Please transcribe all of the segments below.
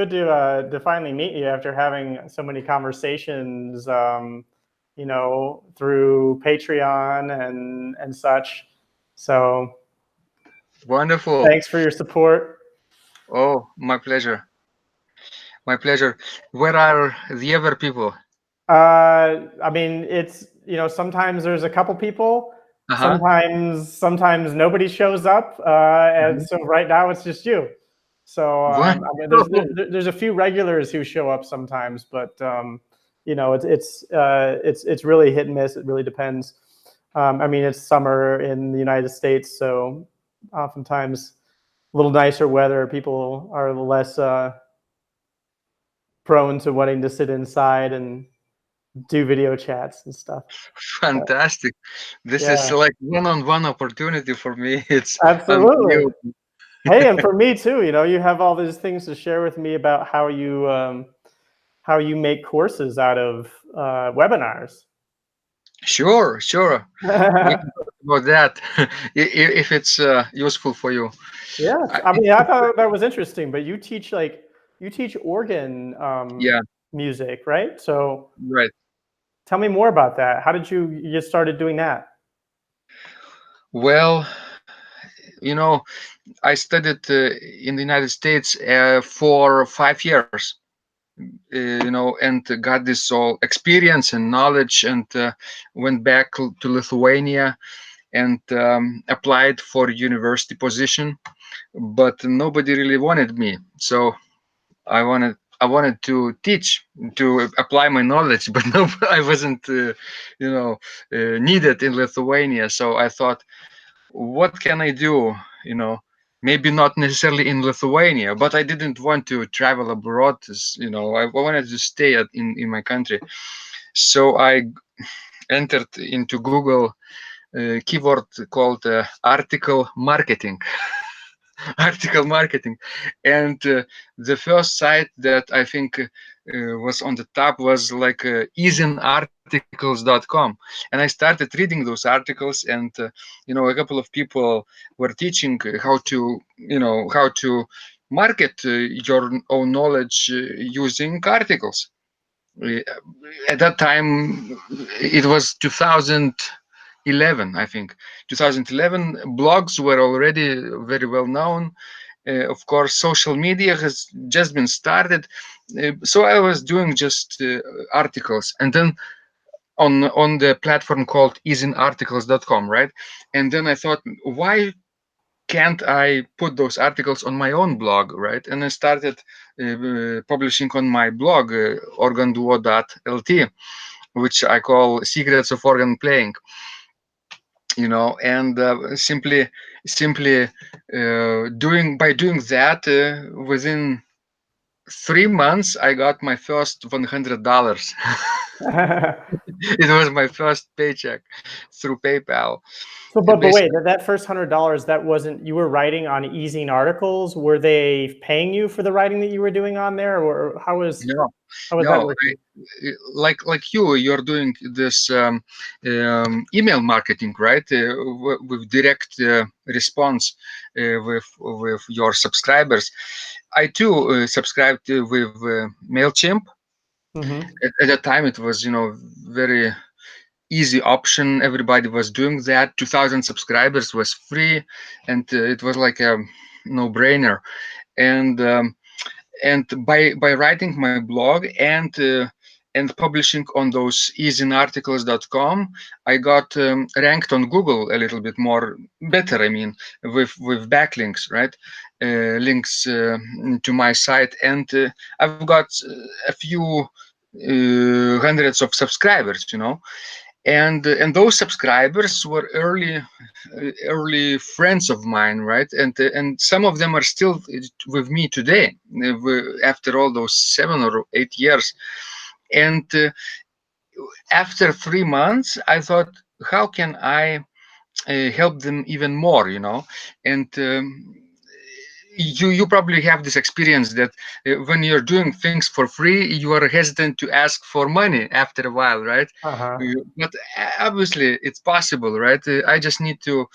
good to finally meet you after having so many conversations, through Patreon and such. So Wonderful. thanks for your support. Oh, my pleasure. My pleasure. Where are the other people? I mean, it's, sometimes there's a couple people, Uh-huh. sometimes nobody shows up, and Mhm. so right now it's just you. So I mean, Wonderful. there's a few regulars who show up sometimes, but it's really hit and miss. It really depends. I mean, it's summer in the United States, so oftentimes a little nicer weather, people are less prone to wanting to sit inside and do video chats and stuff. But Fantastic. This is yeah, like one-on-one opportunity for me. It's absolutely. unbelievable. Hey, and for me too, you have all these things to share with me about how you make courses out of webinars. Sure, sure. We can talk about that if it's useful for you. Yeah, I, I mean, I thought that was interesting, but you teach organ yeah, music, right? So right. tell me more about that. How did you get started doing that? Well, you know, I studied in the United States for 5 years. And got this all experience and knowledge, and went back to Lithuania and applied for university position, but nobody really wanted me. So I wanted to teach, to apply my knowledge, but no, I wasn't, needed in Lithuania. So I thought, what can I do? You know, maybe not necessarily in Lithuania, but I didn't want to travel abroad. I wanted to stay in my country. So I entered into Google keyword called article marketing. Article marketing, and the first site that I think was on the top was like easinarticles.com, and I started reading those articles, and a couple of people were teaching how to market your own knowledge using articles. Uh, at that time, it was 2011, I think. 2011, blogs were already very well known. Of course, social media has just been started. So I was doing just articles, and then on the platform called easinarticles.com, right? And then I thought, why can't I put those articles on my own blog, right? And I started publishing on my blog, organduo.lt, which I call Secrets of Organ Playing. And simply doing that, within 3 months I got my first $100. It was my first paycheck through PayPal. So, but wait, Basically, that first $100, that wasn't, you were writing on easing articles. Were they paying you for the writing that you were doing on there, or no, how was that no, working? like you're doing this email marketing, right? With direct response with your subscribers. I too subscribed with Mailchimp. Hmm. At that time, it was very easy option. Everybody was doing that. 2,000 subscribers was free, and it was like a no-brainer. And um, and by writing my blog and publishing on those easinarticles.com, I got ranked on Google a little bit more better. I mean, with backlinks, right? Links to my site, and I've got a few hundreds of subscribers. And those subscribers were early friends of mine, right? And some of them are still with me today, after all those 7 or 8 years. And after 3 months, I thought, how can I help them even more? And you probably have this experience that when you're doing things for free, you are hesitant to ask for money after a while, right? Uh-huh. But obviously it's possible, right? I just need to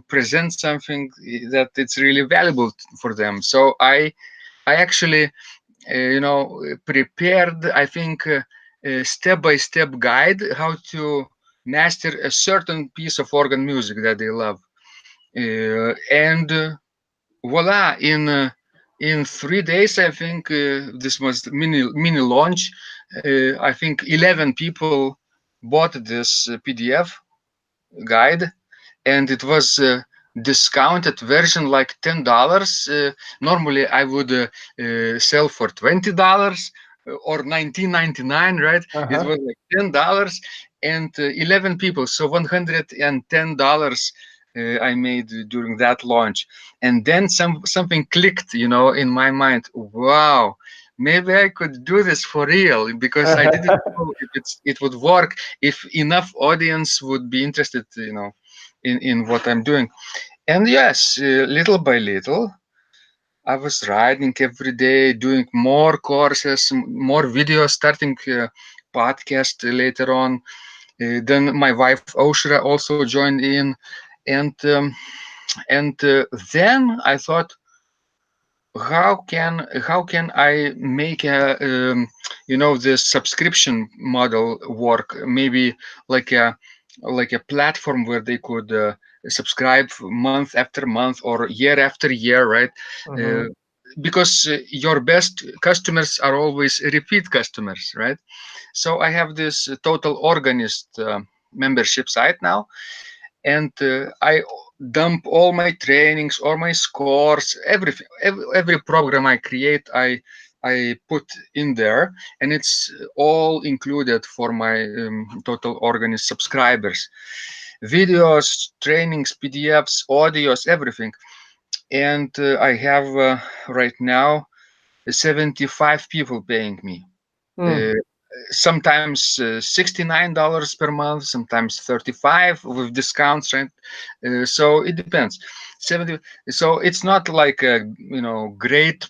present something that it's really valuable for them. So I actually prepared, I think, a step-by-step guide how to master a certain piece of organ music that they love. And voila, in 3 days, I think this was mini launch. I think 11 people bought this PDF guide, and it was discounted version like $10. Normally I would sell for $20 or 19.99, right? It Uh-huh. was like $10 and 11 people, so $110 I made during that launch. And then something clicked, in my mind. Wow, maybe I could do this for real, because I didn't know if it would work, if enough audience would be interested, in what I'm doing. And yes, little by little, I was writing every day, doing more courses, more videos, starting podcast later on. Then my wife Oshra also joined in, and then I thought, how can I make this subscription model work? Maybe like a platform where they could subscribe month after month or year after year, right? Uh, Hmm. because your best customers are always repeat customers, right? So I have this Total Organist membership site now, and I dump all my trainings, all my scores, everything, every program I create, I put in there, and it's all included for my Total Organist subscribers. Videos, trainings, PDFs, audios, everything. And I have right now 75 people paying me. Mm. Uh, Sometimes $69 per month, sometimes 35 with discounts, right? So it depends. 70. So it's not like a great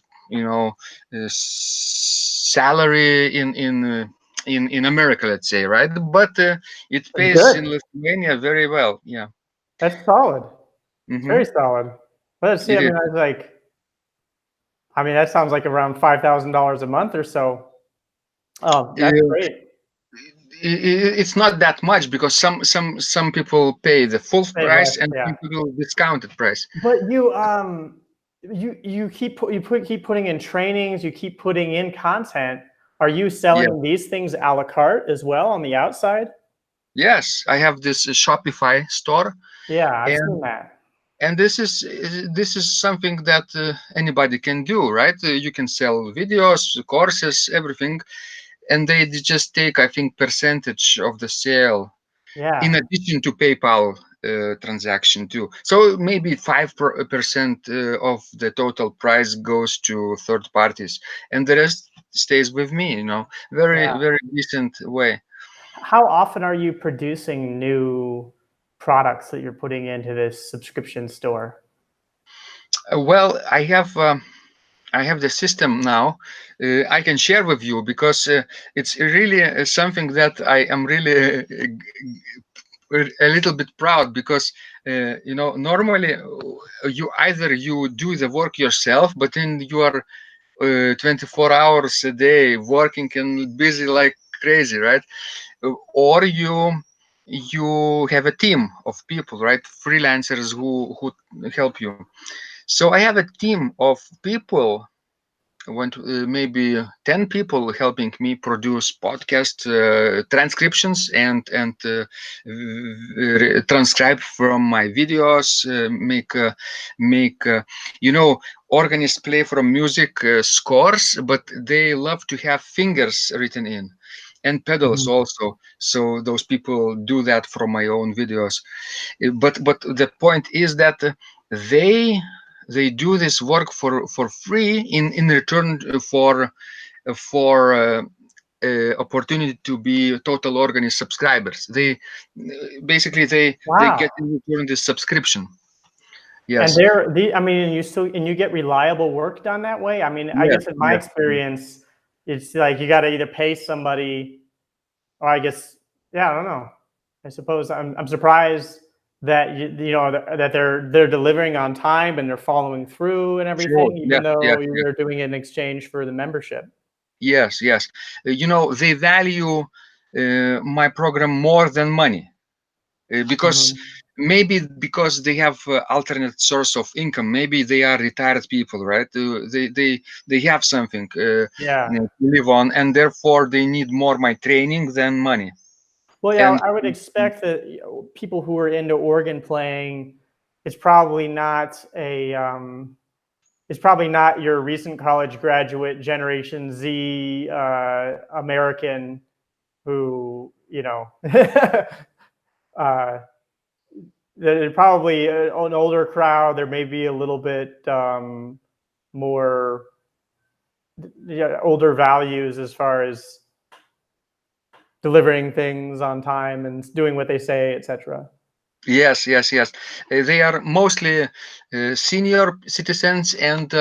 salary in America, let's say, right? But it It's pays in good. Lithuania very well. Yeah. That's solid. It's Hmm. very solid. Let's see. It I is. mean, that sounds like around $5,000 a month or so. Oh, that's Uh, great. it's not that much, because some people pay the full Pay less, price and yeah. some people discounted price. But you keep putting in trainings, you keep putting in content. Are you Yeah. selling these things a la carte as well on the outside? Yes, I have this Shopify store, Yeah, I've and seen that. this is something that anybody can do, right? You can sell videos, courses, everything, and they just take, I think, percentage of the sale, in Yeah, addition to PayPal transaction too. So maybe 5% of the total price goes to third parties, and the rest stays with me. Very, yeah. very decent way. How often are you producing new products that you're putting into this subscription store? Well, I have the system now. I can share with you, because it's really something that I am really a little bit proud, because normally you do the work yourself, but then you are 24 hours a day working and busy like crazy, right? Or you have a team of people, right? Freelancers who help you. So I have a team of people, maybe 10 people helping me produce podcast transcriptions, and transcribe from my videos, make organists play from music scores, but they love to have fingers written in, and pedals Mhm. also, so those people do that from my own videos. But the point is that they they do this work for free, in return for opportunity to be Total Organist subscribers. They basically they Wow. get in return this subscription. And Yes. I mean, you get reliable work done that way. I mean, I Yes. guess in my Yes. experience, it's like you got to either pay somebody, or I guess, yeah, I don't know. I suppose I'm surprised that that they're delivering on time and they're following through and Sure. everything, even Yes. Yes. though Yes. they're doing it in exchange for the membership. Yes. Yes. They value my program more than money. Because Hmm. maybe because they have alternate source of income. Maybe they are retired people, right? They have something Yeah. to live on, and therefore they need more my training than money. Well, yeah, And I would expect that people who are into organ playing, it's probably not a it's probably not your recent college graduate Generation Z American who uh, they're probably an older crowd. There may be a little bit more, yeah, older values as far as delivering things on time and doing what they say, etc. yes, yes, yes, they are mostly senior citizens, and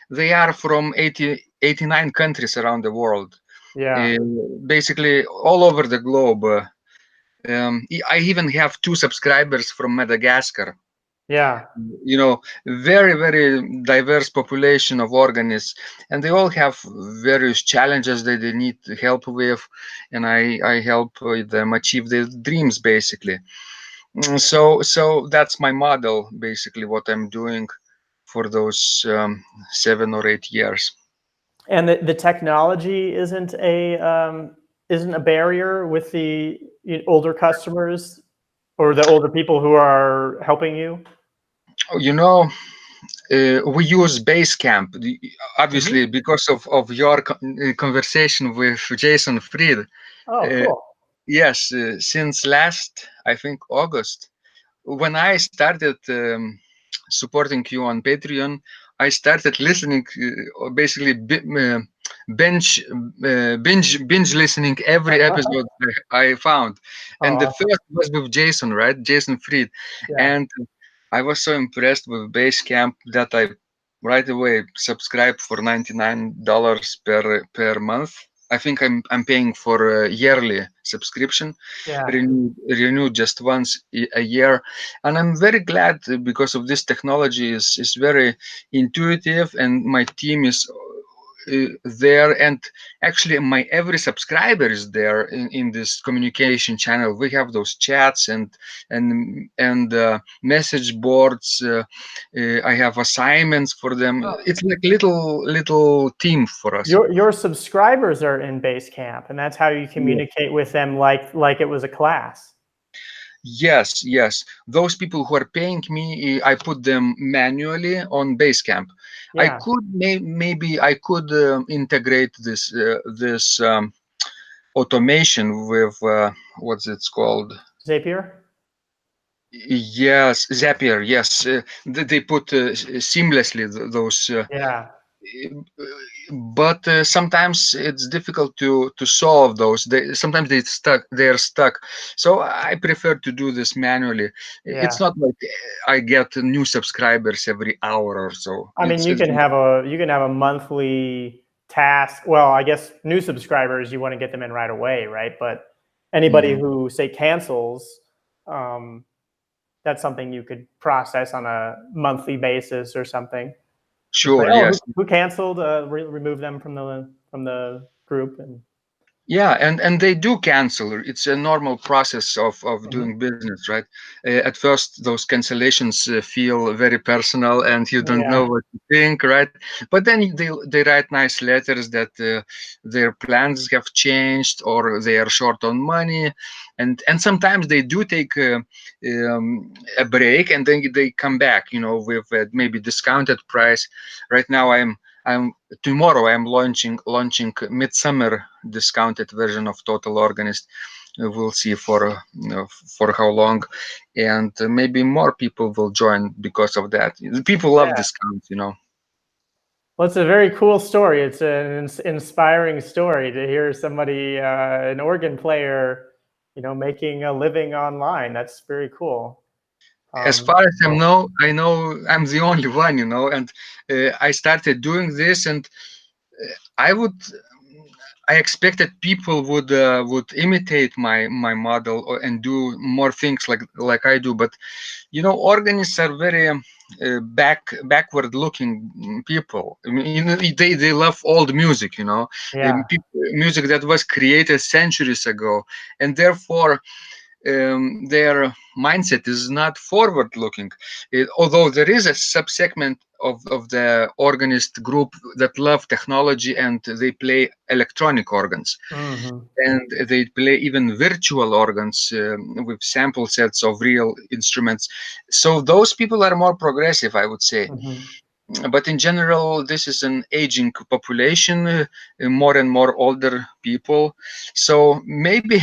they are from 89 countries around the world, Yeah, uh, basically all over the globe. I even have two subscribers from Madagascar. yeah, Very, very diverse population of organists, and they all have various challenges that they need help with, and I help them achieve their dreams, basically. So that's my model, basically, what I'm doing for those 7 or 8 years. and the technology isn't a barrier with the older customers or the older people who are helping you. You know, we use Basecamp, Hmm. obviously, because of your conversation with Jason Fried. Oh, Uh, cool. yes, since last, I think, August, when I started supporting you on Patreon, I started listening, basically binge listening every episode I found, Oh, and the awesome. first was with Jason, right? Jason Fried, Yeah, and I was so impressed with Basecamp that I right away subscribed for $99 per month. I think I'm paying for a yearly subscription, yeah. renewed just once a year, and I'm very glad because of this technology is very intuitive, and my team is there, and actually my every subscriber is there in this communication channel. We have those chats and message boards. I have assignments for them. Oh. It's like little team for us. Your subscribers are in Basecamp, and that's how you communicate with them, like it was a class. Yes, yes. Those people who are paying me, I put them manually on Basecamp. I Yeah, could maybe I could integrate this automation with what's it called? Zapier. Yes, Zapier. Yes, they put seamlessly those. Yeah, But sometimes it's difficult to solve those. Sometimes they're stuck, so I prefer to do this manually. It's yeah. not like I get new subscribers every hour or so. I mean, It's you can have a monthly task. Well, I guess new subscribers, you want to get them in right away, right? But anybody Mhm. who say cancels, um, that's something you could process on a monthly basis or something. Just say, Sure. oh, Yes. who canceled? Remove them from the group, and Yeah, and they do cancel. It's a normal process of mhm. doing business, right? At first, those cancellations feel very personal, and you don't Yeah, know what to think, right? But then they write nice letters that their plans have changed or they are short on money, and sometimes they do take a break and then they come back, with maybe discounted price. Right now, I'm tomorrow I'm launching midsummer discounted version of Total Organist. We'll see for how long, and maybe more people will join because of that. People love yeah. discounts. Well, it's a very cool story. It's an inspiring story to hear somebody, an organ player, making a living online. That's very cool. As far as So, I know I'm the only one, and I started doing this, and I would I expected people would imitate my model and do more things like I do, but organists are very backward looking people. I mean, they love old music, Yeah. music that was created centuries ago, and therefore their mindset is not forward looking. Although there is a subsegment of the organist group that love technology and they play electronic organs, Hmm. and they play even virtual organs with sample sets of real instruments. So those people are more progressive, I would say. Hmm. But in general, this is an aging population, more and more older people. So maybe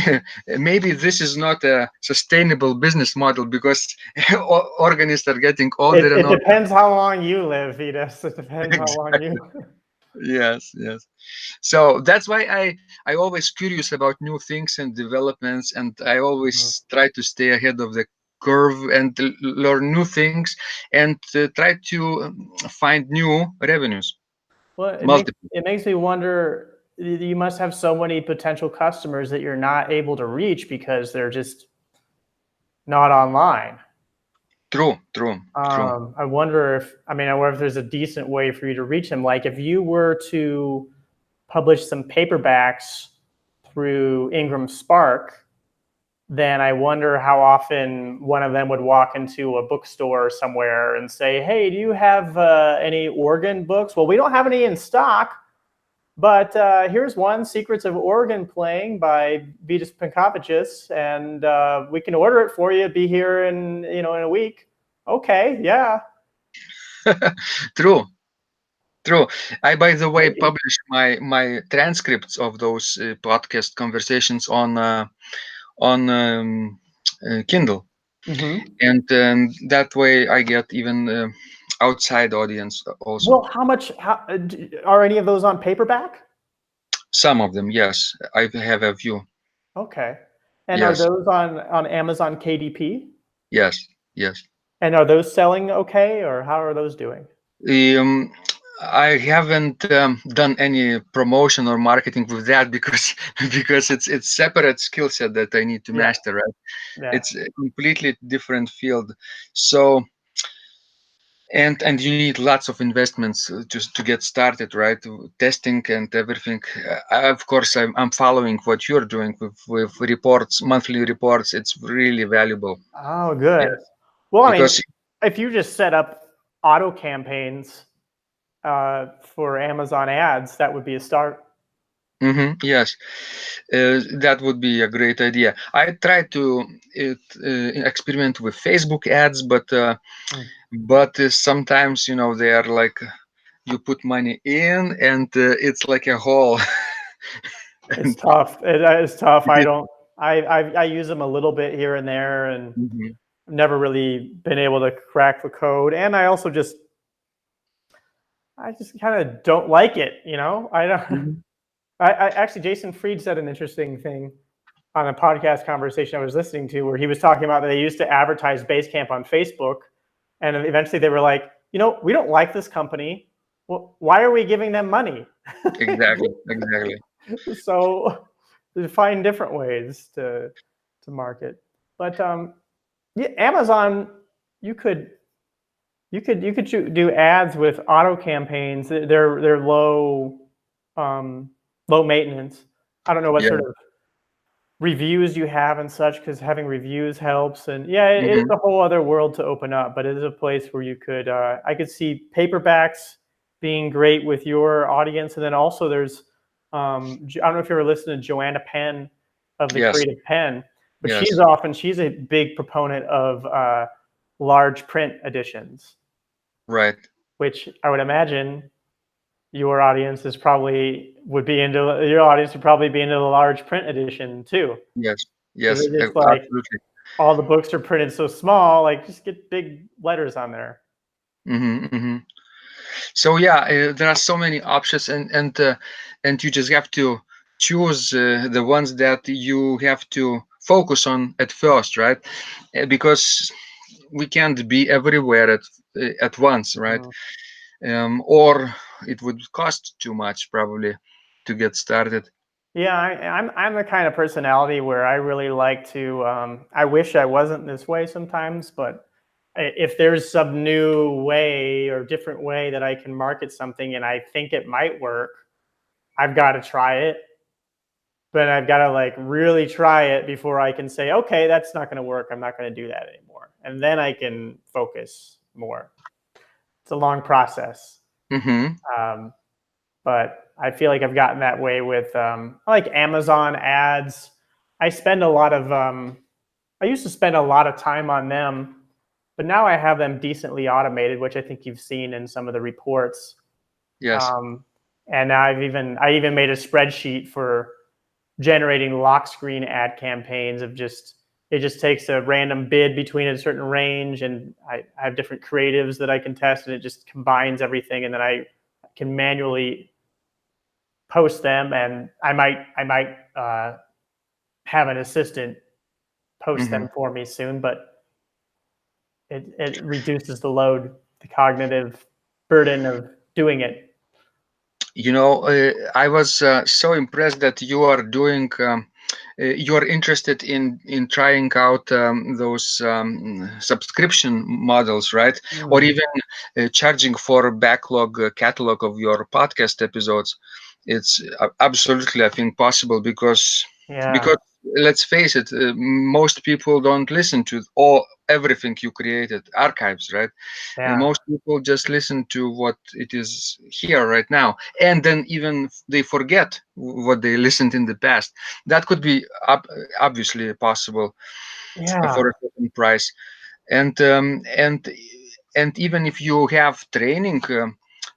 maybe this is not a sustainable business model because organists are getting older and It older. depends how long you live, Vitas. It depends how long you. Exactly. Yes, yes. So that's why I always curious about new things and developments, and I Mhm. always try to stay ahead of the curve and learn new things and try to find new revenues, Well, multiple. it makes me wonder. You must have so many potential customers that you're not able to reach because they're just not online. True, true, true. I wonder if I wonder if there's a decent way for you to reach them. Like if you were to publish some paperbacks through Ingram Spark, then I wonder how often one of them would walk into a bookstore somewhere and say, "Hey, do you have any organ books?" Well, we don't have any in stock, but here's one: "Secrets of Organ Playing" by Vitas Pankavicius, and we can order it for you. Be here in a week. Okay, yeah, True, true. I, by the way, maybe. publish my transcripts of those podcast conversations on Kindle, Hmm. and that way I get even outside audience also. Well, how much? Are any of those on paperback? Some of them, yes, I have a few. Okay, and are Yes, those on Amazon KDP? yes, yes. And are those selling okay, or how are those doing? Um, I haven't done any promotion or marketing with that because because it's separate skill set that I need to Yeah, master, right? yeah. It's a completely different field. So and you need lots of investments just to get started, right? Testing and everything. Of course, I'm following what you're doing with reports, monthly reports. It's really valuable. Oh, good. Yes, Well, because if you just set up auto campaigns for Amazon ads, that would be a start. yes, that would be a great idea. I tried to experiment with Facebook ads, Mm. but sometimes they are like you put money in and it's like a hole. It's And tough. It's tough. it I is. don't. I use them a little bit here and there, and Mhm, never really been able to crack the code. And I just kind of don't like it. I don't. mhm. I actually, Jason Fried said an interesting thing on a podcast conversation I was listening to where he was talking about that they used to advertise Basecamp on Facebook, and eventually they were like, we don't like this company. Well, why are we giving them money? Exactly, exactly. So to find different ways to market. But yeah, Amazon, you could do ads with auto campaigns. They're um, low maintenance. I don't know what Yeah. sort of reviews you have and such, because having reviews helps. And yeah, it is Hmm. a whole other world to open up, but it is a place where I could see paperbacks being great with your audience. And then also there's I don't know if you ever listened to Joanna Penn of the Yes, Creative Pen, but yes, she's a big proponent of large print editions, right. which I would imagine your audience is probably would be into your audience would probably be into the large print edition too. Yes, Because yes, they're just like, absolutely. all the books are printed so small, like just get big letters on there. Hmm, hmm. So yeah, there are so many options, and you just have to choose the ones that you have to focus on at first, right? Because we can't be everywhere at once, right? Mm. Or it would cost too much probably to get started. Yeah, I'm the kind of personality where I really like to. I wish I wasn't this way sometimes, but if there's some new way or different way that I can market something and I think it might work, I've got to try it. But I've got to like really try it before I can say, okay, that's not going to work. I'm not going to do that anymore, and then I can focus more. It's a long process. Mm-hmm. Um, but I feel like I've gotten that way with like Amazon ads. I spend a lot of I used to spend a lot of time on them, but now I have them decently automated, which I think you've seen in some of the reports. Yes. And I even made a spreadsheet for generating lock screen ad campaigns of just it just takes a random bid between a certain range, and I have different creatives that I can test, and it just combines everything, and then I can manually post them, and I might have an assistant post Mm-hmm. them for me soon, but it reduces the load, the cognitive burden of doing it. I was so impressed that you are doing. You are interested in trying out those subscription models, right? Or Mm, even charging for a backlog catalog of your podcast episodes. It's absolutely, I think, possible because yeah, let's face it, most people don't listen to all everything you created, archives, right? yeah, Most people just listen to what it is here right now, and then even they forget what they listened in the past. That could be obviously possible for yeah. a certain price. And even if you have training,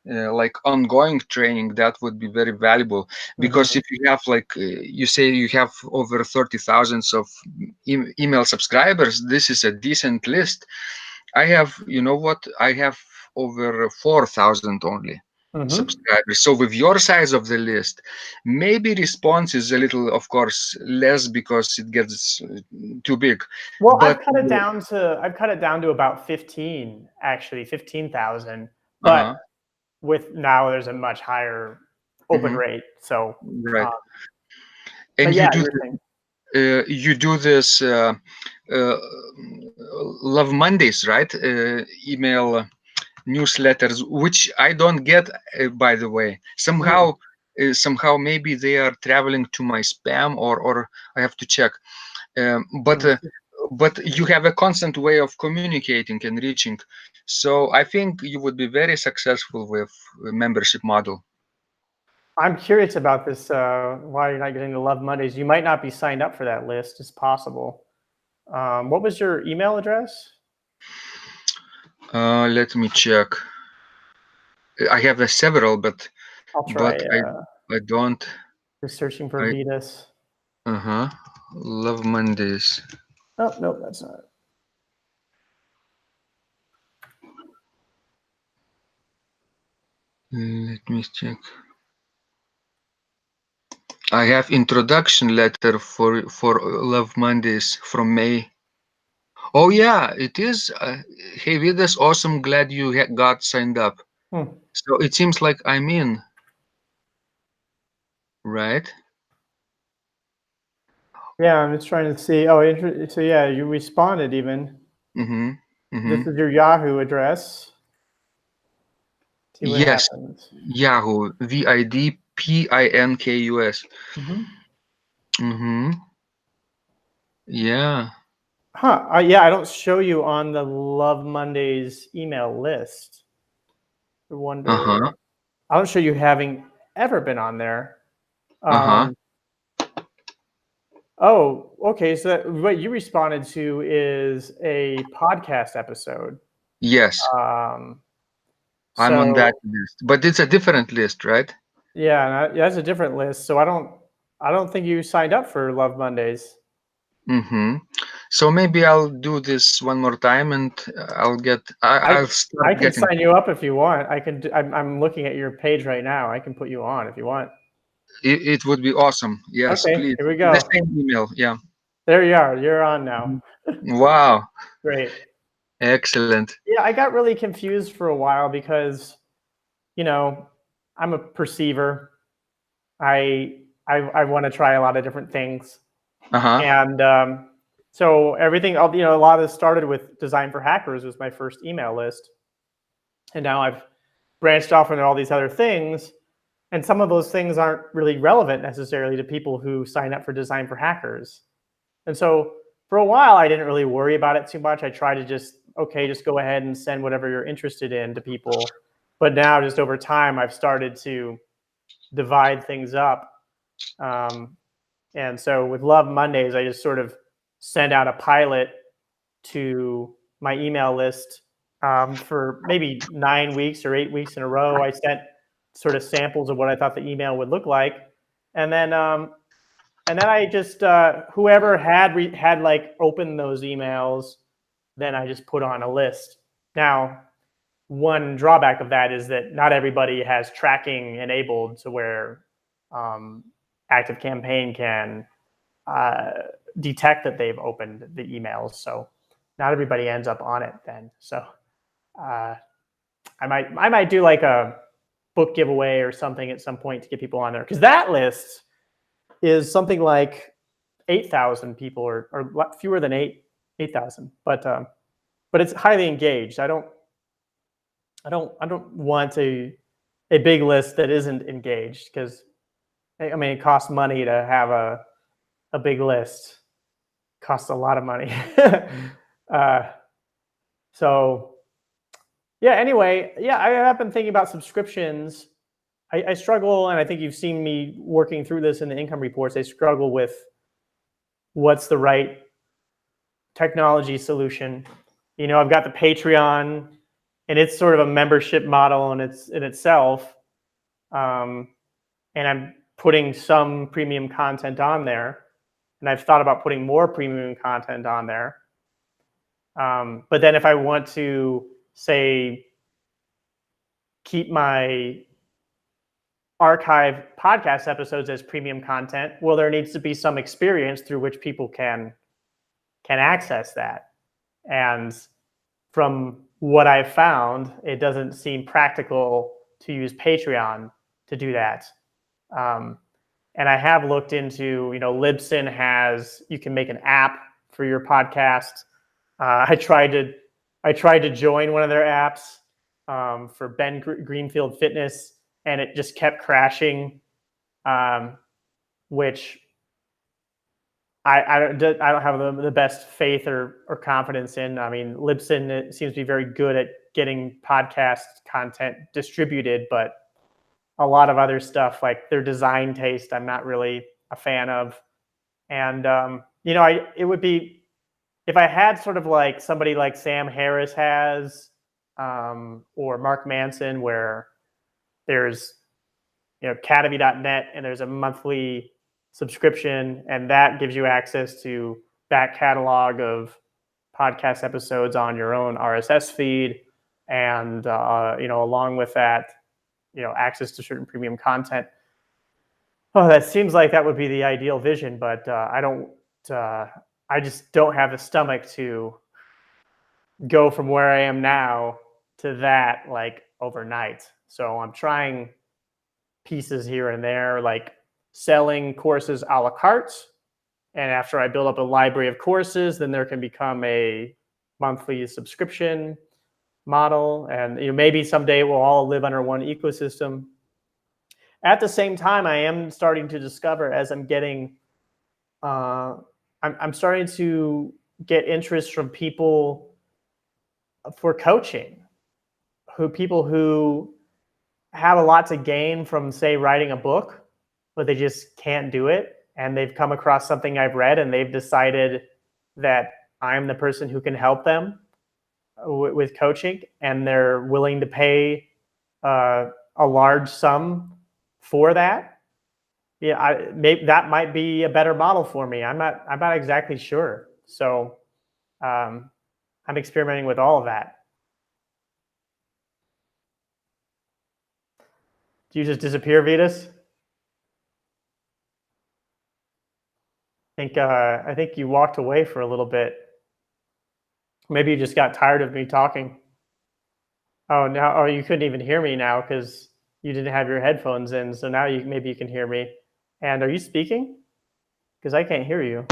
like ongoing training, that would be very valuable, because Hmm. if you have, like you say, you have over 30,000 of email subscribers, this is a decent list. I have, you know what? I have over 4,000 only Hmm. subscribers. So with your size of the list, maybe response is a little, of course, less because it gets too big. Well, But I've cut it down to about 15, actually 15,000. But uh-huh, with now there's a much higher open hmm, rate. So, right. um, And but yeah, you were saying. you do this uh, Love Mondays, right? Email newsletters, which I don't get, by the way. Mm, Somehow maybe they are traveling to my spam, or I have to check. But mm. you have a constant way of communicating and reaching. So I think you would be very successful with a membership model. I'm curious about this. Why you're not getting the Love Mondays? You might not be signed up for that list. It's possible. What was your email address? Let me check. I have several, I'll try but I don't. just searching for I Vetus. uh-huh. Love Mondays. Oh, no, that's not it. Let me check. I have introduction letter for Love Mondays from May. Oh yeah, it is. Hey Vidas, awesome. Glad you got signed up. Hmm. So it seems like I'm in, right? Yeah, I'm just trying to see. Oh, so yeah, you responded even. Mm-hmm. Mm-hmm. This is your Yahoo address. See what Yes. happens. Yahoo. VIDPINKUS. Hmm. Mm-hmm. Yeah. Huh. Yeah, I don't show you on the Love Mondays email list. I Uh-huh. wonder. I don't show you having ever been on there. Uh-huh. Um, oh, okay. So what you responded to is a podcast episode. Yes. Um, I'm on that so list. But it's a different list, right? yeah, that's a different list. So I don't think you signed up for Love Mondays. Mm-hmm. So maybe I'll do this one more time, and I I'll I start can getting. sign you up if you want. I'm looking at your page right now. I can put you on if you want. It would be awesome. Yes, Okay, please. here we The go. same email. Yeah. There you are. You're on now. Mhm. Wow. Great. Excellent. Yeah, I got really confused for a while because, you know, I'm a perceiver. I I want to try a lot of different things. Uh-huh. And so everything, a lot of this started with Design for Hackers was my first email list. And now I've branched off into all these other things. And some of those things aren't really relevant necessarily to people who sign up for Design for Hackers. And so for a while, I didn't really worry about it too much. I tried to just go ahead and send whatever you're interested in to people. But now just over time, I've started to divide things up. And so with Love Mondays, I just sort of send out a pilot to my email list for maybe 9 weeks or 8 weeks in a row. I sent sort of samples of what I thought the email would look like, and then I just whoever had like opened those emails, then I just put on a list. Now, one drawback of that is that not everybody has tracking enabled to where ActiveCampaign can detect that they've opened the emails. So not everybody ends up on it then. So I might do like a book giveaway or something at some point to get people on there, because that list is something like 8,000 people or fewer than 8,000, but it's highly engaged. I don't want a big list that isn't engaged, because I mean it costs money to have a big list. It costs a lot of money. So yeah, anyway, yeah, I have been thinking about subscriptions. I struggle, and I think you've seen me working through this in the income reports. I struggle with what's the right technology solution. I've got the Patreon, and it's sort of a membership model in itself. And I'm putting some premium content on there, and I've thought about putting more premium content on there. But then if I want to, say, keep my archive podcast episodes as premium content, well, there needs to be some experience through which people can access that. And from what I've found, it doesn't seem practical to use Patreon to do that. And I have looked into, Libsyn you can make an app for your podcast. I tried to join one of their apps for Ben Greenfield Fitness, and it just kept crashing, which I don't have the best faith or confidence in. I mean, Libsyn seems to be very good at getting podcast content distributed, but a lot of other stuff, like their design taste, I'm not really a fan of. And it would be, if I had sort of like somebody like Sam Harris has, or Mark Manson, where there's Kadavy.net, and there's a monthly subscription, and that gives you access to back catalog of podcast episodes on your own RSS feed, and along with that, access to certain premium content. Oh, that seems like that would be the ideal vision, but I just don't have the stomach to go from where I am now to that like overnight. So I'm trying pieces here and there, like selling courses a la carte. And after I build up a library of courses, then there can become a monthly subscription model. And maybe someday we'll all live under one ecosystem. At the same time, I am starting to discover, as I'm getting, I'm starting to get interest from people for coaching, people who have a lot to gain from, say, writing a book, but they just can't do it. And they've come across something I've read, and they've decided that I'm the person who can help them with coaching, and they're willing to pay a large sum for that. Yeah, maybe that might be a better model for me. I'm not exactly sure. So I'm experimenting with all of that. Do you just disappear, Vitas? I think you walked away for a little bit. Maybe you just got tired of me talking. You couldn't even hear me now because you didn't have your headphones in. So now maybe you can hear me. And are you speaking? Because I can't hear you.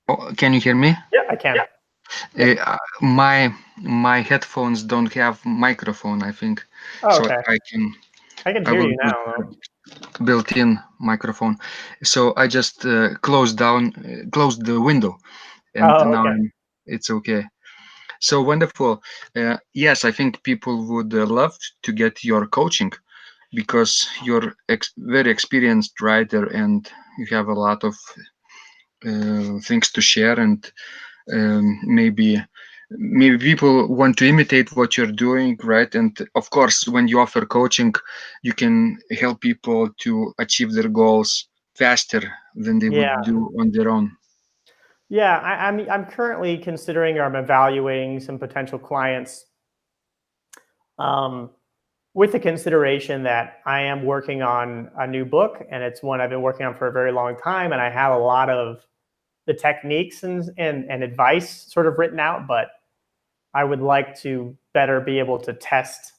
Oh, can you hear me? Yeah, I can. My headphones don't have microphone, I think, Oh, so okay. I can I hear will you now, use though. built-in microphone. So I just closed the window, and Oh, now okay. it's okay. So wonderful. Yes, I think people would love to get your coaching because you're very experienced writer and you have a lot of things to share, and maybe people want to imitate what you're doing, right? And of course, when you offer coaching, you can help people to achieve their goals faster than they Yeah. would do on their own. Yeah, I'm currently considering or I'm evaluating some potential clients um, with the consideration that I am working on a new book, and it's one I've been working on for a very long time, and I have a lot of the techniques and advice sort of written out, but I would like to better be able to test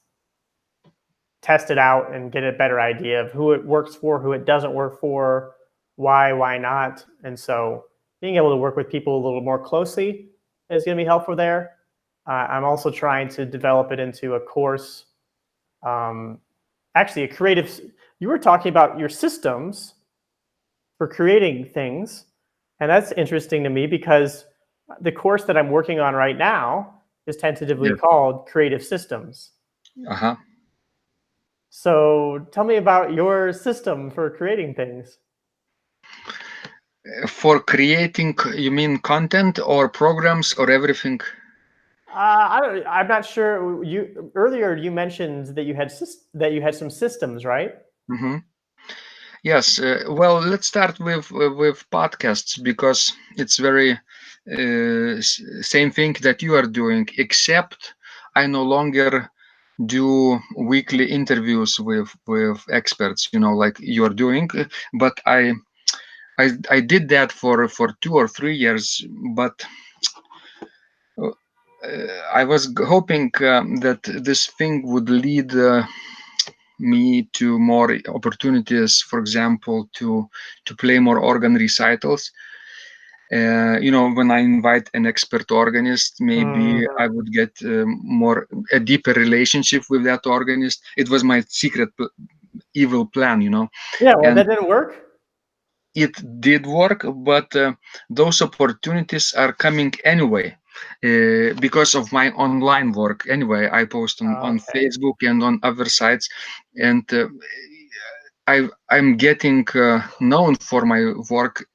it out and get a better idea of who it works for, who it doesn't work for, why not. And so being able to work with people a little more closely is going to be helpful there. I'm also trying to develop it into a course, actually a creative. You were talking about your systems for creating things, and that's interesting to me because the course that I'm working on right now is tentatively Yeah. called Creative Systems. Uh-huh. So tell me about your system for creating things. For creating, you mean content or programs or everything? I'm not sure. You earlier you mentioned that that you had some systems, right? Hmm. Yes. Well, let's start with podcasts because it's very same thing that you are doing, except I no longer do weekly interviews with experts. Like you're doing, but I did that for 2 or 3 years, but uh, I was hoping that this thing would lead me to more opportunities, for example, to play more organ recitals. When I invite an expert organist, maybe Mhm. I would get a deeper relationship with that organist. It was my secret evil plan. Yeah, well, And that didn't work. it did work, but those opportunities are coming anyway because of my online work. Anyway, I post on Okay. Facebook and on other sites, and I'm getting known for my work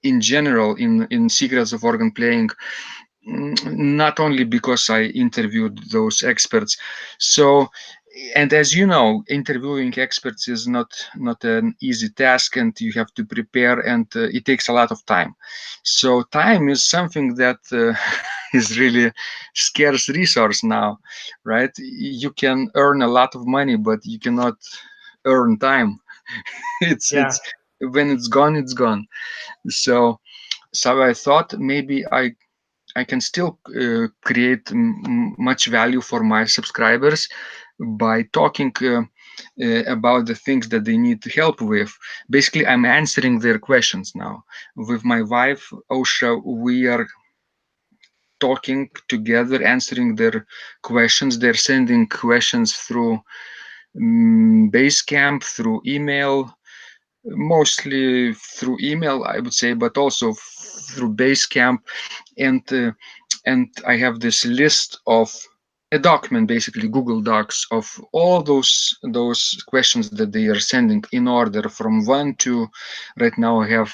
in general in secrets of organ playing, not only because I interviewed those experts. So, and as you know, interviewing experts is not an easy task, and you have to prepare, and it takes a lot of time. So time is something that is really scarce resource now, right? You can earn a lot of money, but you cannot earn time. It's Yeah. when it's gone, it's gone. So I thought maybe I can still create much value for my subscribers by talking about the things that they need help with. Basically, I'm answering their questions now. With my wife, Osha, we are talking together, answering their questions. They're sending questions through Basecamp, through email, mostly through email, I would say, but also through Basecamp, and I have this list of a document, basically Google Docs, of all those questions that they are sending in order from one to right now I have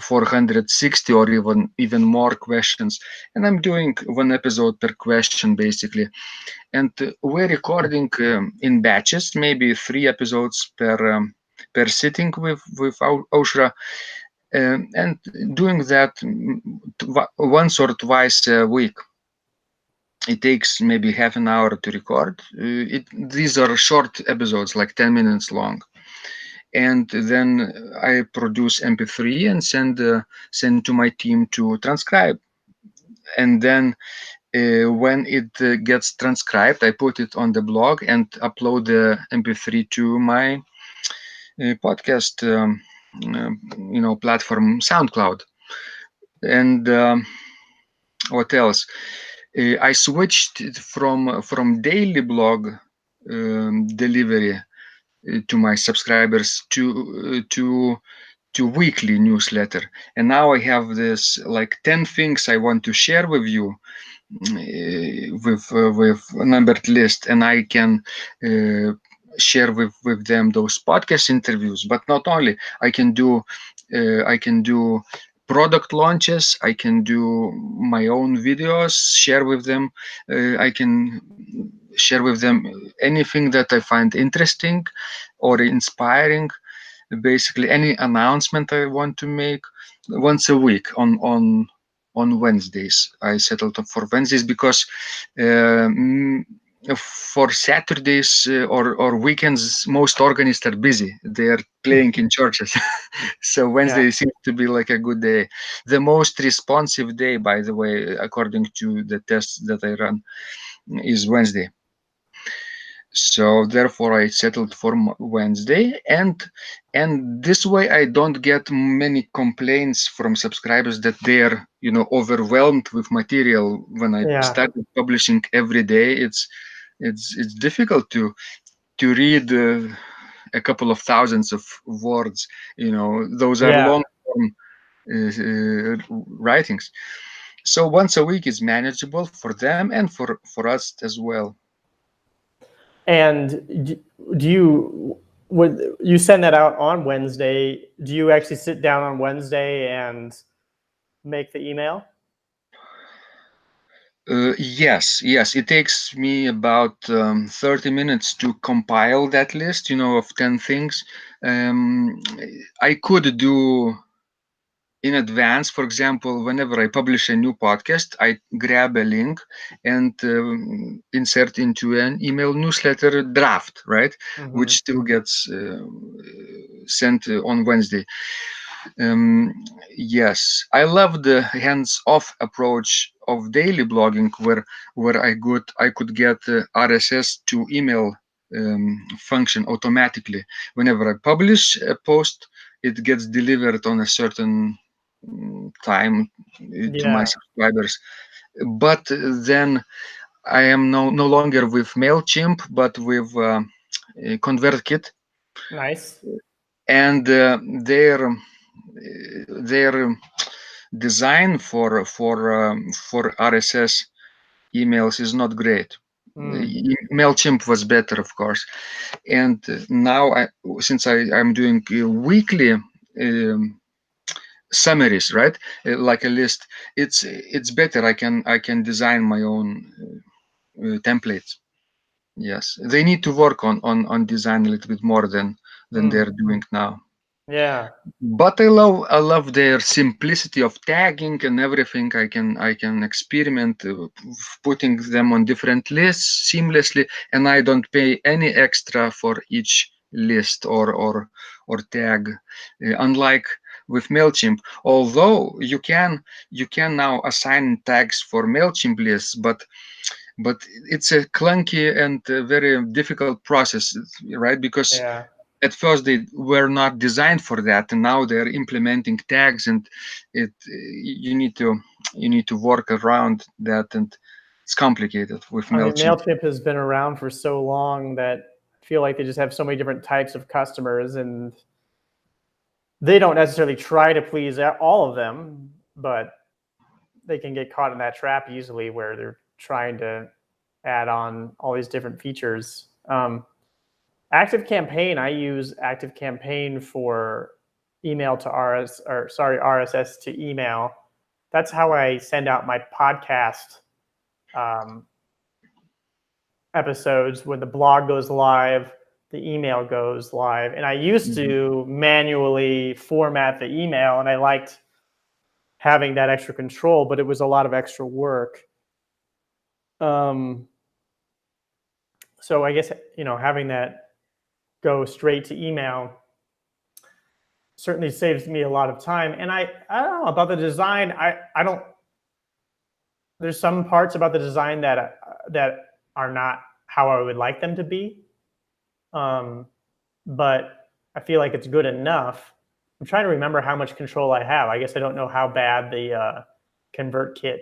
460 or even more questions, and I'm doing one episode per question basically, and we're recording in batches, maybe 3 episodes per sitting with Oshra, and doing that once or twice a week. It takes maybe half an hour to record. These are short episodes, like 10 minutes long. And then I produce MP3 and send to my team to transcribe. And then when it gets transcribed, I put it on the blog and upload the MP3 to my podcast platform, SoundCloud. And what else? I switched from daily blog delivery to my subscribers to weekly newsletter, and now I have this like 10 things I want to share with you with a numbered list, and I can share with them those podcast interviews. But not only, I can do product launches, I can do my own videos, share with them. I can share with them anything that I find interesting or inspiring, basically any announcement I want to make once a week on Wednesdays. I settled for Wednesdays because for Saturdays or weekends, most organists are busy. They are playing in churches. So Wednesday Yeah. seems to be like a good day. The most responsive day, by the way, according to the tests that I run, is Wednesday. So therefore I settled for Wednesday, and this way I don't get many complaints from subscribers that they're overwhelmed with material. When I Yeah. started publishing every day, it's difficult to read a couple of thousands of words. Those are Yeah. long form writings. So once a week is manageable for them and for us as well. And do you, would you send that out on Wednesday? Do you actually sit down on Wednesday and make the email? Yes. It takes me about 30 minutes to compile that list, of 10 things. Um, I could do in advance. For example, whenever I publish a new podcast, I grab a link and insert into an email newsletter draft, right? Which Mm-hmm. still gets sent on Wednesday. Um, yes, I love the hands-off approach of daily blogging, where I could get RSS to email function automatically. Whenever I publish a post, it gets delivered on a certain time to my Yeah. subscribers. But then I am no longer with Mailchimp, but with ConvertKit, Nice. and their design for RSS emails is not great. Mm. Mailchimp was better, of course, and now since I'm doing weekly summaries, right, like a list, it's better. I can design my own templates. Yes, they need to work on design a little bit more than Mm. they're doing now. Yeah. But I love their simplicity of tagging and everything. I can experiment putting them on different lists seamlessly, and I don't pay any extra for each list or tag, unlike with Mailchimp. Although you can now assign tags for Mailchimp lists, but it's a clunky and very difficult process, right? Because Yeah. at first they were not designed for that, and now they're implementing tags, and it you need to work around that, and it's complicated with I mean, Mailchimp. Mailchimp has been around for so long that I feel like they just have so many different types of customers, and they don't necessarily try to please all of them, but they can get caught in that trap easily where they're trying to add on all these different features. Active Campaign, I use Active Campaign for email to RSS to email. That's how I send out my podcast um, episodes. When the blog goes live, the email goes live. And I used Mhm. to manually format the email, and I liked having that extra control, but it was a lot of extra work. Um, so I guess having that go straight to email certainly saves me a lot of time. And I don't know about the design. I don't. There's some parts about the design that are not how I would like them to be. But I feel like it's good enough. I'm trying to remember how much control I have. I guess I don't know how bad the ConvertKit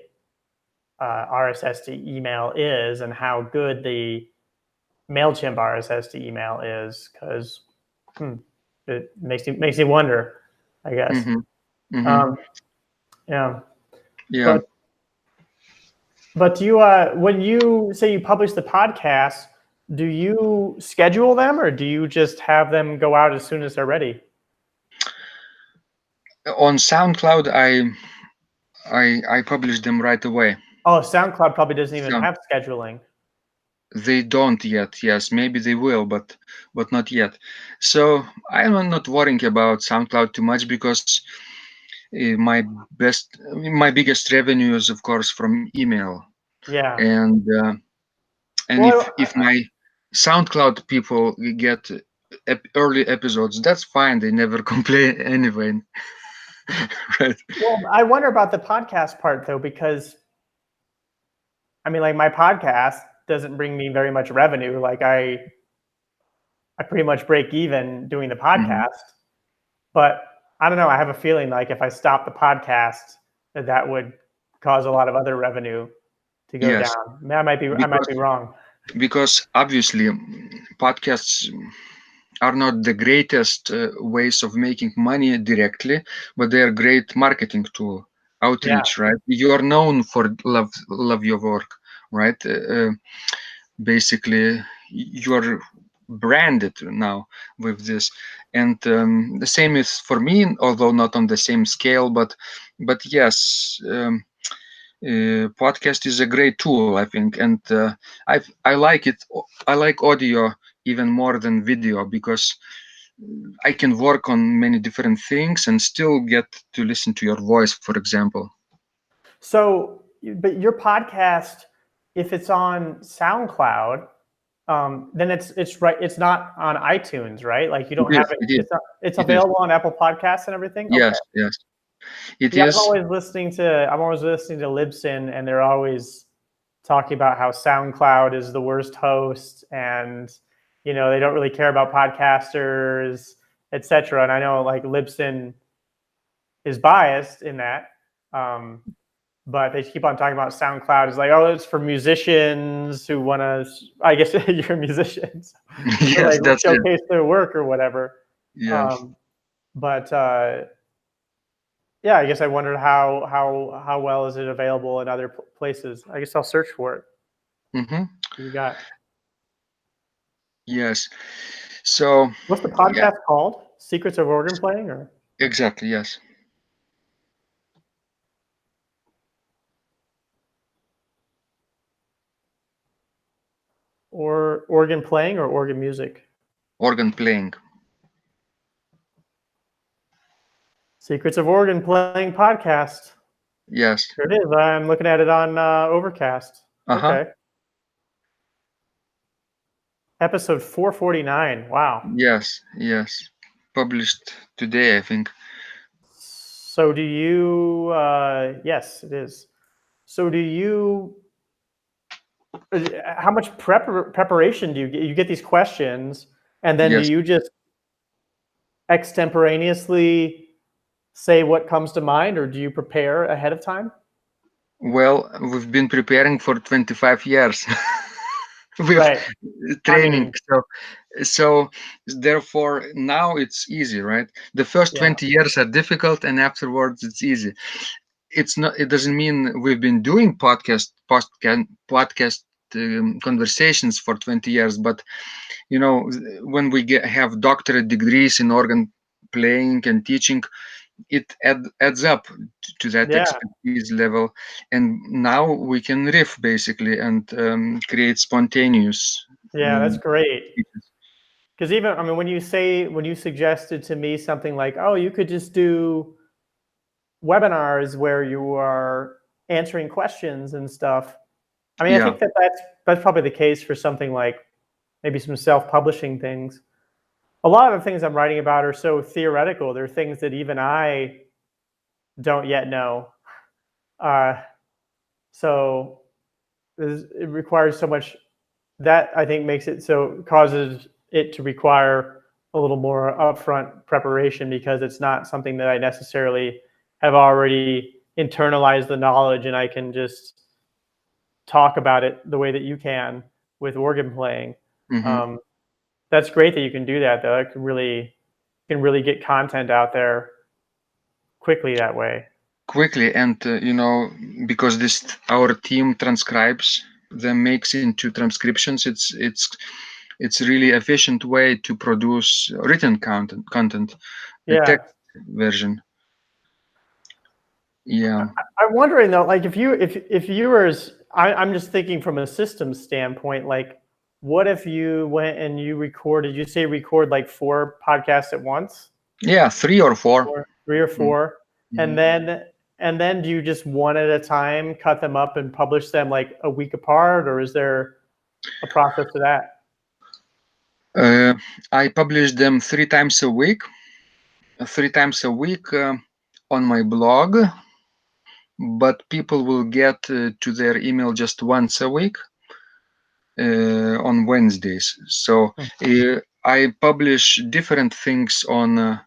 RSS to email is, and how good the Mailchimp RSS to email is, because it makes you wonder, I guess. Mm-hmm. Mm-hmm. Um, yeah, Yeah. but do you when you say you publish the podcast, do you schedule them, or do you just have them go out as soon as they're ready? On SoundCloud, I publish them right away. Oh, SoundCloud probably doesn't even So have scheduling. they don't yet. Yes, maybe they will, but not yet. So I'm not worrying about SoundCloud too much, because my biggest revenue is, of course, from email. Yeah. And Well, if my SoundCloud people get early episodes, that's fine. They never complain anyway. Right. I wonder about the podcast part, though, because I mean, like, my podcast doesn't bring me very much revenue. Like, I pretty much break even doing the Mhm. podcast. But I don't know. I have a feeling like if I stop the podcast, that would cause a lot of other revenue to go Yes, down. I might because be wrong. obviously podcasts are not the greatest ways of making money directly, but they are great marketing tool, Yeah. outreach, right? You are known for love your work, right? Basically, you're branded now with this, and the same is for me, although not on the same scale, but yes. Podcast is a great tool, I think, and I like it. I like audio even more than video, because I can work on many different things and still get to listen to your voice, for example. So, but your podcast, if it's on SoundCloud, then it's right. It's not on iTunes, right? Like, you It don't have is. it. It is. It's It is. available on Apple Podcasts and everything. Okay. Yes. Yes. It Yeah, is. I'm always listening to Libsyn, and they're always talking about how SoundCloud is the worst host, and they don't really care about podcasters, etc. And I know, like, Libsyn is biased in that, but they keep on talking about SoundCloud is like, oh, it's for musicians who want to. I guess you're musicians, to, Yes, like, that's it. showcase their work or whatever. Yeah. Um, but yeah, I guess I wondered how well is it available in other places. I guess I'll search for it. Hmm. You got Yes. So What's the yeah, podcast called? Secrets of Organ Playing, or exactly. Yes. organ playing, or organ music? Organ playing. Secrets of Organ Playing podcast. Yes. There it is. I'm looking at it on Overcast. Uh-huh. Okay. Episode 449. Wow. Yes. Yes. Published today, I think. So do you, yes, it is. So do you, how much preparation do you get? You get these questions, and then do Yes. you just extemporaneously say what comes to mind, or do you prepare ahead of time? Well, we've been preparing for 25 years with Right. I training. mean, So therefore now it's easy, right? The first yeah, 20 years are difficult, and afterwards it's easy. It's not, it doesn't mean we've been doing podcast conversations for 20 years, but when we have doctorate degrees in organ playing and teaching, it adds up to that yeah, expertise level, and now we can riff basically and create spontaneous yeah. That's um, great. pieces. Because even, I mean, when you suggested to me something like, oh, you could just do webinars where you are answering questions and stuff. I mean, I Yeah. think that's probably the case for something like maybe some self-publishing things. A lot of the things I'm writing about are so theoretical. They're things that even I don't yet know. Uh, so it requires so much. That, I think, makes it so, causes it to require a little more upfront preparation because it's not something that I necessarily have already internalized the knowledge, and I can just talk about it the way that you can with organ playing. Mhm. That's great that you can do that, though. It can really get content out there quickly that way. Quickly, and because this our team transcribes them, makes into transcriptions. It's really efficient way to produce written content, a Yeah. text version. Yeah. I'm wondering though, like if viewers, I'm just thinking from a systems standpoint, like what if you went and you recorded, you say record like 4 podcasts at once, Yeah, 3 or 4. or 3 or 4, and Mm-hmm. then do you just one at a time cut them up and publish them like a week apart, or is there a process to that? I publish them 3 times a week. 3 times a week on my blog, but people will get to their email just once a week on Wednesdays. So I publish different things on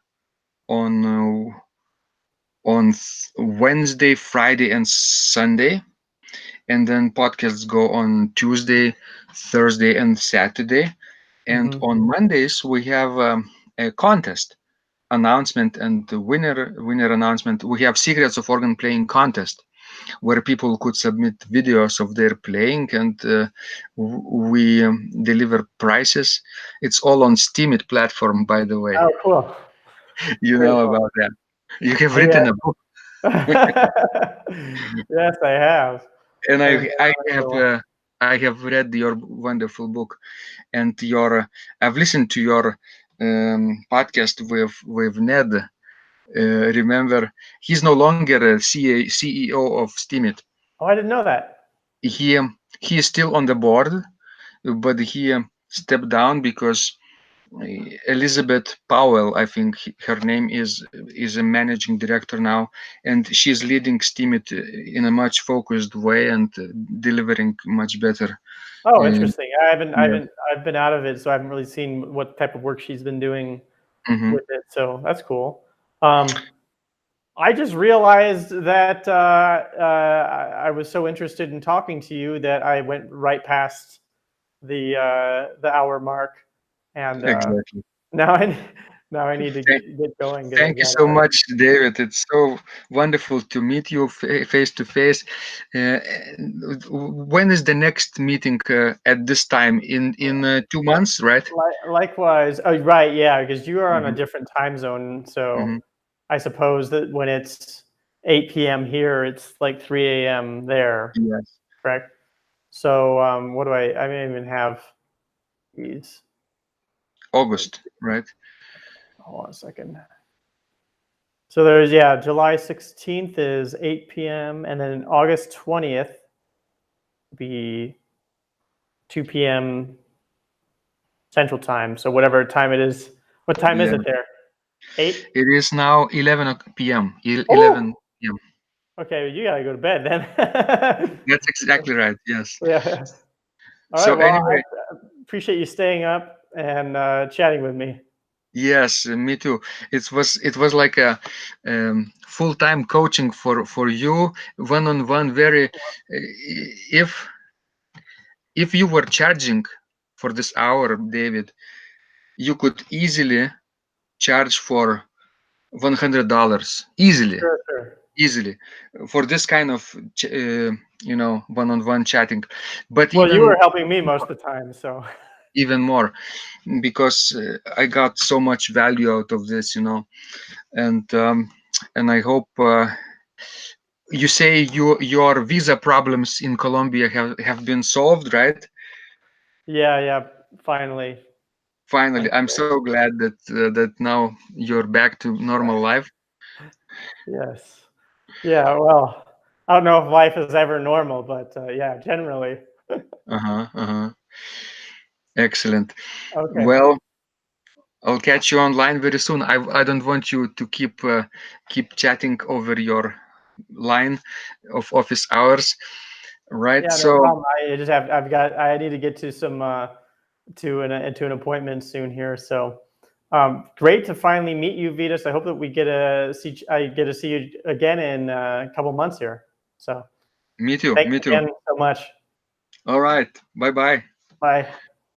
Wednesday, Friday, and Sunday, and then podcasts go on Tuesday, Thursday, and Saturday. And Mm-hmm. on Mondays we have a contest announcement and the winner announcement. We have Secrets of Organ Playing contest where people could submit videos of their playing, and we deliver prizes. It's all on Steemit platform, by the way. Oh, cool. You know Beautiful. about that. You have Oh, yeah. written a book, Yes, I have. and I've been I on it for a have while. I have read your wonderful book, and your I've listened to your podcast with Ned. Remember, he's no longer a CEO of Steemit. Oh, I didn't know that. He he is still on the board, but he stepped down because Elizabeth Powell, I think her name is a managing director now, and she's leading Steemit in a much focused way and delivering much better. Oh, Uh, interesting. yeah. I've been out of it, so I haven't really seen what type of work she's been doing Hmm. with it. So that's cool. I just realized that I was so interested in talking to you that I went right past the hour mark, and Exactly. now I now I need to Thank, get going because I've thank you got so much, David. It's so wonderful to meet you face to face. Uh, when is the next meeting at this time? In 2 months, right? likewise. Oh, right, yeah, because you are on a Hmm. different time zone, so Hmm. I suppose that when it's 8 p.m. here, it's like 3 a.m. there, Yes. correct? So what do I don't even have these. August, right? Hold on a second. So there's, yeah, July 16th is 8 p.m. and then August 20th will be 2 p.m. Central Time. So whatever time it is, what time is Yeah. it there? 8? It is now 11 p.m. Oh, 11 p.m. okay, you gotta go to bed then. That's exactly right. Yes. Yeah. All right. So Well, I anyway, appreciate you staying up and chatting with me. yes, me too. It was like a full-time coaching for you, one-on-one. Very, if you were charging for this hour, David, you could easily charge for $100 easily, Sure, sure. easily for this kind of one-on-one chatting. But Well, you were even helping me most of the time, so even more, because I got so much value out of this, and I hope you say your visa problems in Colombia have been solved, right? yeah, yeah. Finally, Finally, I'm thankfully. so glad that now you're back to normal life. Yes. Yeah. Well, I don't know if life is ever normal, but yeah, generally. Uh-huh, uh-huh. Excellent. Okay. Well, I'll catch you online very soon. I don't want you to keep chatting over your line of office hours, right? Yeah, no So problem. I need to get to some to an appointment soon here. So Great to finally meet you, Vitas. I hope that I get to see you again in a couple months here. So Me too. thanks Me too. again so much. All right. Bye bye. Bye.